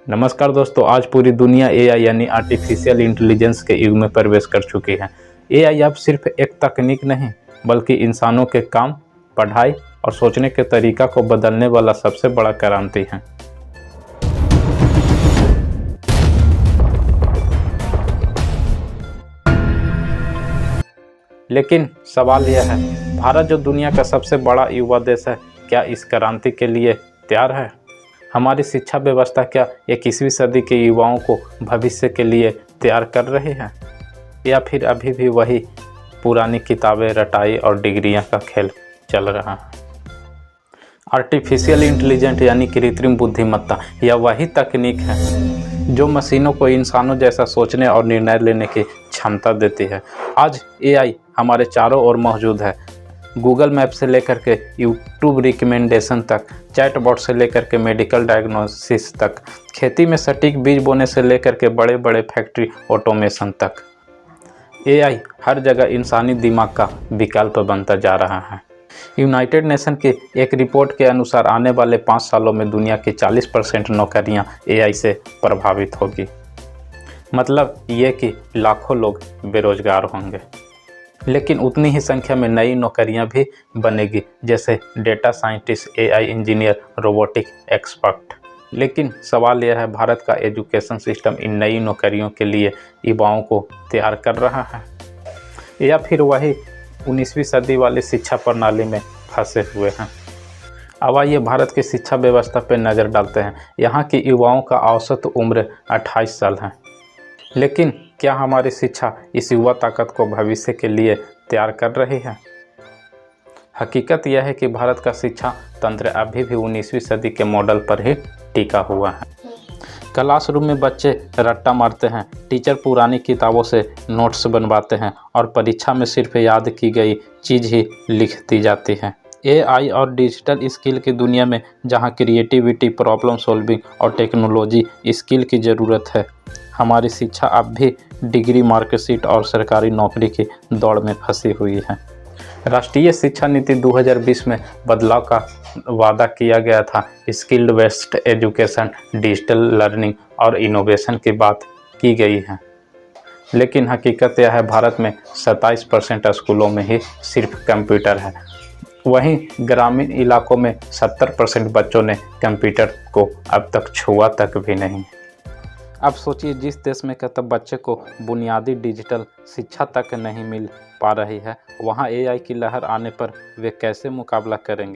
नमस्कार दोस्तों, आज पूरी दुनिया एआई यानी आर्टिफिशियल इंटेलिजेंस के युग में प्रवेश कर चुकी है। एआई अब सिर्फ एक तकनीक नहीं, बल्कि इंसानों के काम, पढ़ाई और सोचने के तरीका को बदलने वाला सबसे बड़ा क्रांति है। लेकिन सवाल यह है, भारत जो दुनिया का सबसे बड़ा युवा देश है, क्या इस क्रांति के लिए तैयार है? हमारी शिक्षा व्यवस्था क्या 21वीं सदी के युवाओं को भविष्य के लिए तैयार कर रही है, या फिर अभी भी वही पुरानी किताबें, रटाई और डिग्रियां का खेल चल रहा है? आर्टिफिशियल इंटेलिजेंस यानी कृत्रिम बुद्धिमत्ता यह वही तकनीक है जो मशीनों को इंसानों जैसा सोचने और निर्णय लेने की क्षमता देती है। आज एआई हमारे चारों ओर मौजूद है। गूगल मैप से लेकर के यूट्यूब रिकमेंडेशन तक, चैटबॉट से लेकर के मेडिकल डायग्नोसिस तक, खेती में सटीक बीज बोने से लेकर के बड़े बड़े फैक्ट्री ऑटोमेशन तक, एआई हर जगह इंसानी दिमाग का विकल्प बनता जा रहा है। यूनाइटेड नेशन की एक रिपोर्ट के अनुसार आने वाले 5 सालों में दुनिया की 40% नौकरियां एआई से प्रभावित होगी। मतलब ये कि लाखों लोग बेरोजगार होंगे, लेकिन उतनी ही संख्या में नई नौकरियां भी बनेगी, जैसे data scientist, AI engineer, robotic expert. लेकिन सवाल यह है, भारत का एजुकेशन सिस्टम इन नई नौकरियों के लिए युवाओं को तैयार कर रहा है, या फिर वही 19वीं सदी वाली शिक्षा प्रणाली में फंसे हुए हैं? अब आइए भारत की शिक्षा व्यवस्था पर नज़र डालते हैं। यहाँ के युवाओं का औसत उम्र 28 साल है, लेकिन क्या हमारी शिक्षा इस युवा ताकत को भविष्य के लिए तैयार कर रही है? हकीकत यह है कि भारत का शिक्षा तंत्र अभी भी 19वीं सदी के मॉडल पर ही टिका हुआ है। क्लासरूम में बच्चे रट्टा मारते हैं, टीचर पुरानी किताबों से नोट्स बनवाते हैं और परीक्षा में सिर्फ याद की गई चीज़ ही लिख दी जाती है। एआई और डिजिटल स्किल की दुनिया में जहां क्रिएटिविटी, प्रॉब्लम सॉल्विंग और टेक्नोलॉजी स्किल की ज़रूरत है, हमारी शिक्षा अब भी डिग्री, मार्कशीट और सरकारी नौकरी की दौड़ में फंसी हुई है। राष्ट्रीय शिक्षा नीति 2020 में बदलाव का वादा किया गया था। Skilled based education, digital learning और इनोवेशन की बात की गई है, लेकिन हकीकत यह है, भारत में 27% स्कूलों में ही सिर्फ कंप्यूटर है। वहीं ग्रामीण इलाकों में 70% बच्चों ने कंप्यूटर को अब तक छुआ तक भी नहीं। अब सोचिए, जिस देश में कतई बच्चे को बुनियादी डिजिटल शिक्षा तक नहीं मिल पा रही है, वहाँ एआई की लहर आने पर वे कैसे मुकाबला करेंगे?